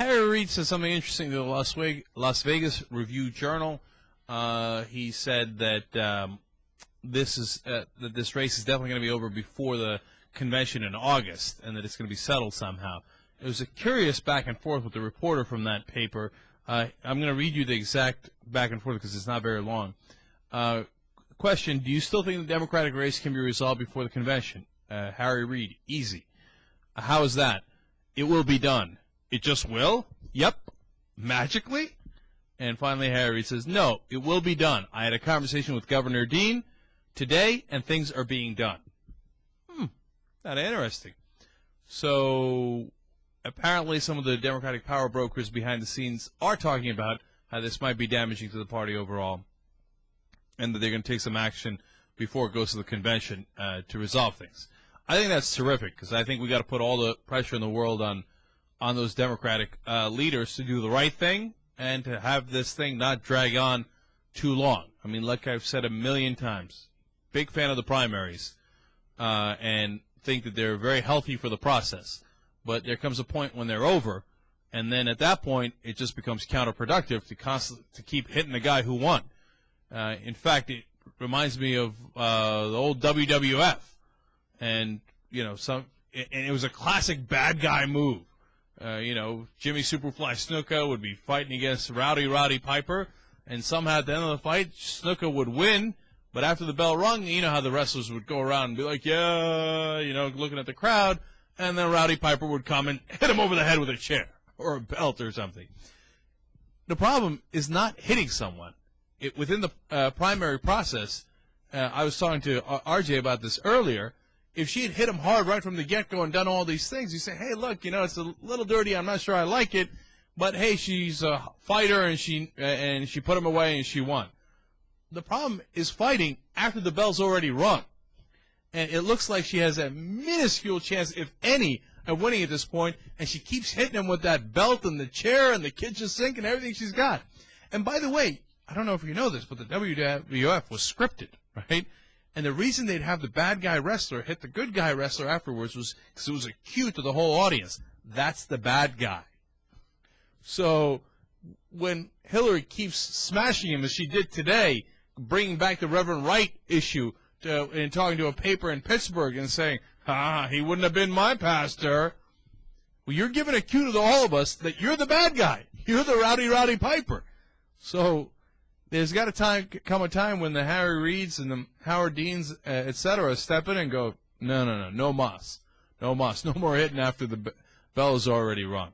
Harry Reid said something interesting to the Las Vegas Review-Journal. He said that this race is definitely going to be over before the convention in August, and that it's going to be settled somehow. It was a curious back and forth with the reporter from that paper. I'm going to read you the exact back and forth because it's not very long. Question: do you still think the Democratic race can be resolved before the convention? Harry Reid: easy. How is that? It will be done. It just will? Yep. Magically? And finally, Harry Reid says, no, it will be done. I had a conversation with Governor Dean today, and things are being done. Kind of interesting. So apparently some of the Democratic power brokers behind the scenes are talking about how this might be damaging to the party overall, and that they're going to take some action before it goes to the convention to resolve things. I think that's terrific, because I think we got to put all the pressure in the world on those Democratic leaders to do the right thing and to have this thing not drag on too long. I mean, like I've said a million times, big fan of the primaries and think that they're very healthy for the process. But there comes a point when they're over, and then at that point it just becomes counterproductive to keep hitting the guy who won. In fact, it reminds me of the old WWF, and and it was a classic bad guy move. Jimmy Superfly Snuka would be fighting against Rowdy Roddy Piper, and somehow at the end of the fight, Snuka would win. But after the bell rung, you know how the wrestlers would go around and be like, yeah, looking at the crowd, and then Rowdy Piper would come and hit him over the head with a chair or a belt or something. The problem is not hitting someone. Within the primary process, I was talking to RJ about this earlier. If she had hit him hard right from the get-go and done all these things, you say, hey, look, it's a little dirty. I'm not sure I like it. But, hey, she's a fighter, and she put him away, and she won. The problem is fighting after the bell's already rung. And it looks like she has a minuscule chance, if any, of winning at this point, and she keeps hitting him with that belt and the chair and the kitchen sink and everything she's got. And by the way, I don't know if you know this, but the WWF was scripted, right? And the reason they'd have the bad guy wrestler hit the good guy wrestler afterwards was because it was a cue to the whole audience. That's the bad guy. So when Hillary keeps smashing him, as she did today, bringing back the Reverend Wright issue and talking to a paper in Pittsburgh and saying, he wouldn't have been my pastor. Well, you're giving a cue to all of us that you're the bad guy. You're the Rowdy Roddy Piper. So there's got to come a time when the Harry Reids and the Howard Deans, et cetera, step in and go, no mas. No more hitting after the bell is already rung.